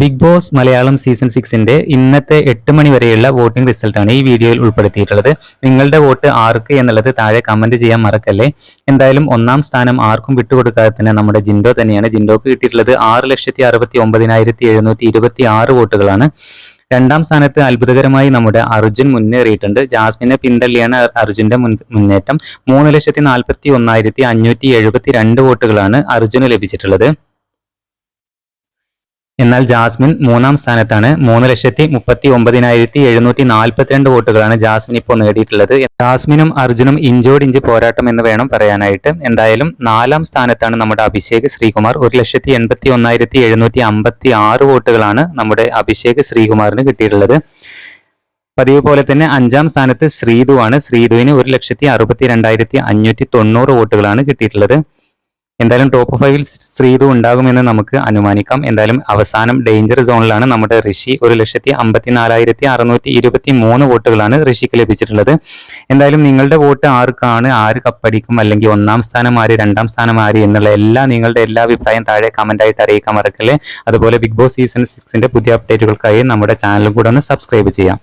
Big boss Malayalam season 6ന്റെ ഇന്നത്തെ 8 മണി വരെയുള്ള voting റിസൾട്ടാണ് ഈ വീഡിയോയിൽ ഉൾപ്പെടുത്തിയിട്ടുള്ളത്. നിങ്ങളുടെ വോട്ട് ആർക്ക് എന്നുള്ളത് താഴെ കമന്റ് ചെയ്യാൻ മറക്കല്ലേ. എന്തായാലും ഒന്നാം സ്ഥാനം ആർക്കും വിട്ടുകൊടുക്കാതെ തന്നെ നമ്മുടെ ജിൻഡോ തന്നെയാണ്. ജിൻഡോക്ക് കിട്ടിയിട്ടുള്ളത് 6,69,726 വോട്ടുകളാണ്. രണ്ടാം സ്ഥാനത്ത് അത്ഭുതകരമായി നമ്മുടെ അർജുൻ മുന്നേറിയിട്ടുണ്ട്. ജാസ്മിനെ പിന്തള്ളിയാണ് അർജുന്റെ മുന്നേറ്റം. 3,41,572 വോട്ടുകളാണ് അർജുന് ലഭിച്ചിട്ടുള്ളത്. എന്നാൽ ജാസ്മിൻ മൂന്നാം സ്ഥാനത്താണ്. 3,39,742 വോട്ടുകളാണ് ജാസ്മിൻ ഇപ്പോൾ നേടിയിട്ടുള്ളത്. ജാസ്മിനും അർജുനും ഇഞ്ചോടിഞ്ച് പോരാട്ടം എന്ന് വേണം പറയാനായിട്ട്. എന്തായാലും നാലാം സ്ഥാനത്താണ് നമ്മുടെ അഭിഷേക് ശ്രീകുമാർ. 1,81,756 വോട്ടുകളാണ് നമ്മുടെ അഭിഷേക് ശ്രീകുമാറിന് കിട്ടിയിട്ടുള്ളത്. പതിവ് പോലെ തന്നെ അഞ്ചാം സ്ഥാനത്ത് ശ്രീതു ആണ്. ശ്രീതുവിന് 1,62,590 വോട്ടുകളാണ് കിട്ടിയിട്ടുള്ളത്. എന്തായാലും ടോപ്പ് 5ൽ ശ്രീതു ഉണ്ടാകുമെന്ന് നമുക്ക് അനുമാനിക്കാം. എന്തായാലും അവസാനം ഡേഞ്ചർ സോണിലാണ് നമ്മുടെ ഋഷി. 1,54,623 വോട്ടുകളാണ് ഋഷിക്ക് ലഭിച്ചിട്ടുള്ളത്. എന്തായാലും നിങ്ങളുടെ വോട്ട് ആർക്കാണ്, ആര് കപ്പടിക്കും, അല്ലെങ്കിൽ ഒന്നാം സ്ഥാനം ആര്, രണ്ടാം സ്ഥാനം ആര് എന്നുള്ള നിങ്ങളുടെ എല്ലാ അഭിപ്രായം താഴെ കമന്റായിട്ട് അറിയിക്കാൻ മറക്കല്ലേ. അതുപോലെ ബിഗ് ബോസ് സീസൺ 6ന്റെ പുതിയ അപ്ഡേറ്റുകൾക്കായി നമ്മുടെ ചാനലും കൂടെ ഒന്ന് സബ്സ്ക്രൈബ് ചെയ്യാം.